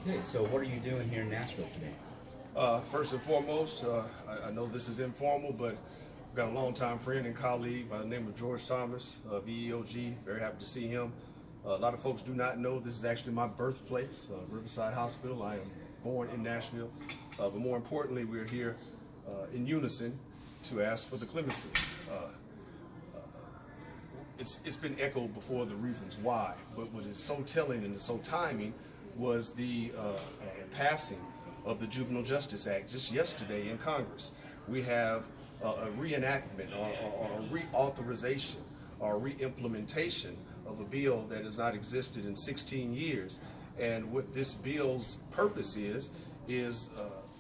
Okay, so what are you doing here in Nashville today? First and foremost, I know this is informal, but I've got a longtime friend and colleague by the name of George Thomas of EEOG. Very happy to see him. A lot of folks do not know this is actually my birthplace, Riverside Hospital. I am born in Nashville, but more importantly, we're here in unison to ask for the clemency. It's been echoed before the reasons why, but what is so telling and so timing was the passing of the Juvenile Justice Act just yesterday in Congress. We have a reenactment or a reauthorization or re-implementation of a bill that has not existed in 16 years. And what this bill's purpose is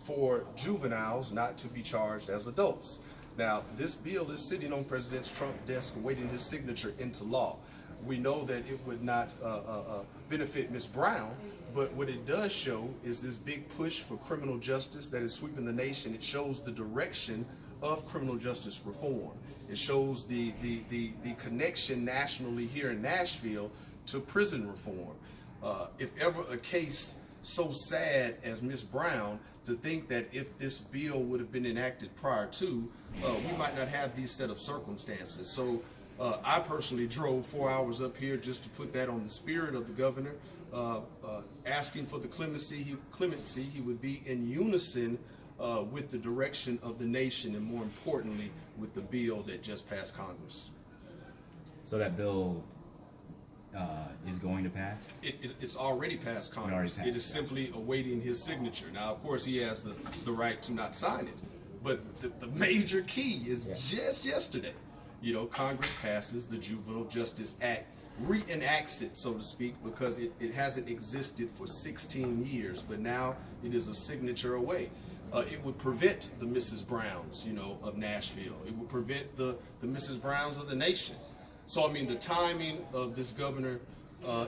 for juveniles not to be charged as adults. Now, this bill is sitting on President Trump's desk awaiting his signature into law. We know that it would not benefit Ms. Brown, but what it does show is this big push for criminal justice that is sweeping the nation. It shows the direction of criminal justice reform. It shows the connection nationally here in Nashville to prison reform. If ever a case so sad as Ms. Brown, to think that if this bill would have been enacted prior to, we might not have these set of circumstances. So I personally drove 4 hours up here just to put that on the spirit of the governor, asking for the clemency. He would be in unison with the direction of the nation, and more importantly, with the bill that just passed Congress. So that bill is going to pass? It's already passed Congress. It is simply awaiting his signature. Now, of course, he has the right to not sign it, but the major key is just yesterday. You know, Congress passes the Juvenile Justice Act, reenacts it, so to speak, because it hasn't existed for 16 years, but now it is a signature away. It would prevent the Mrs. Browns, of Nashville. It would prevent the Mrs. Browns of the nation. So, I mean, the timing of this governor,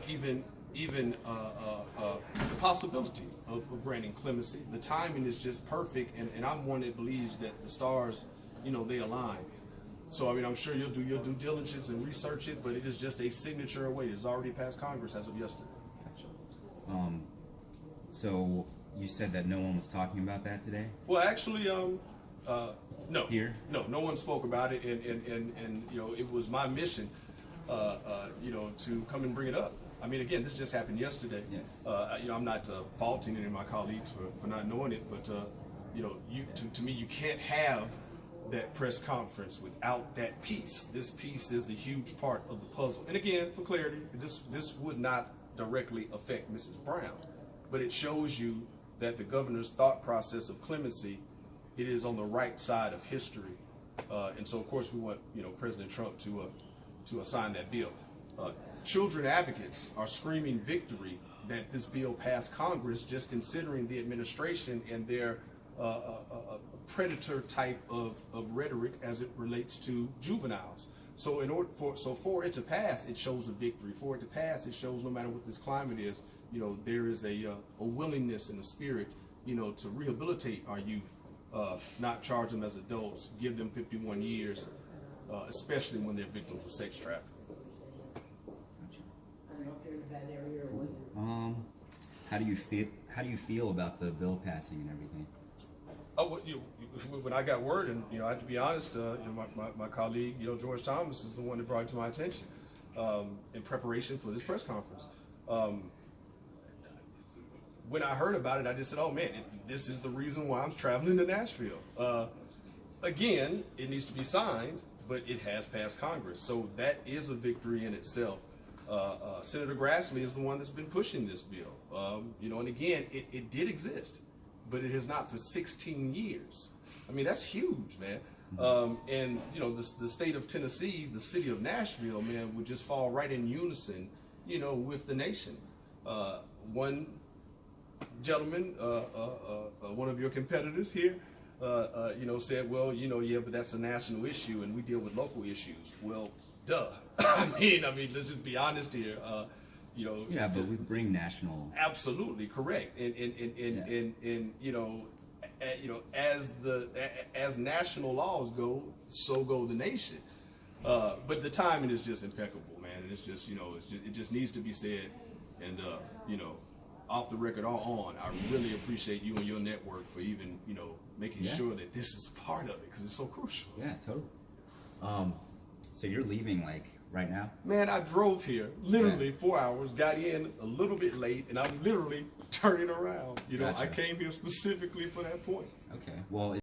even the possibility of granting clemency, the timing is just perfect, and I'm one that believes that the stars, they align. So, I mean, I'm sure you'll do your due diligence and research it, but it is just a signature away. It's already passed Congress as of yesterday. Gotcha. So you said that no one was talking about that today? Well, actually, no. Here? No one spoke about it, and it was my mission, to come and bring it up. I mean, again, this just happened yesterday. Yeah. I'm not faulting any of my colleagues for not knowing it, but to me, you can't have that press conference without that piece. This piece is the huge part of the puzzle. And again, for clarity, this would not directly affect Mrs. Brown, but it shows you that the governor's thought process of clemency, it is on the right side of history. And so, of course, we want President Trump to assign that bill. Children advocates are screaming victory that this bill passed Congress, just considering the administration and their predator type of rhetoric as it relates to juveniles. So for it to pass, it shows a victory. For it to pass, it shows no matter what this climate is, there is a willingness and a spirit, to rehabilitate our youth, not charge them as adults, give them 51 years, especially when they're victims of sex trafficking. How do you feel about the bill passing and everything? When I got word, and I have to be honest, my colleague, George Thomas, is the one that brought it to my attention in preparation for this press conference. When I heard about it, I just said, "Oh man, this is the reason why I'm traveling to Nashville." Again, it needs to be signed, but it has passed Congress, so that is a victory in itself. Senator Grassley is the one that's been pushing this bill, and again, it did exist, but it has not for 16 years. I mean, that's huge, man. And the state of Tennessee, the city of Nashville, man, would just fall right in unison, with the nation. One gentleman, one of your competitors here, said, well, yeah, but that's a national issue, and we deal with local issues. Well, duh. I mean, let's just be honest here. Yeah, but we bring national. Absolutely correct, and as national laws go, so go the nation. But the timing is just impeccable, man. And it's just it just needs to be said, and off the record or on, I really appreciate you and your network for even, you know, making sure that this is part of it, because it's so crucial. Yeah, totally. So you're leaving like right now? Man, I drove here literally 4 hours, got in a little bit late, and I'm literally turning around. You know, Gotcha. I came here specifically for that point. Okay. Well.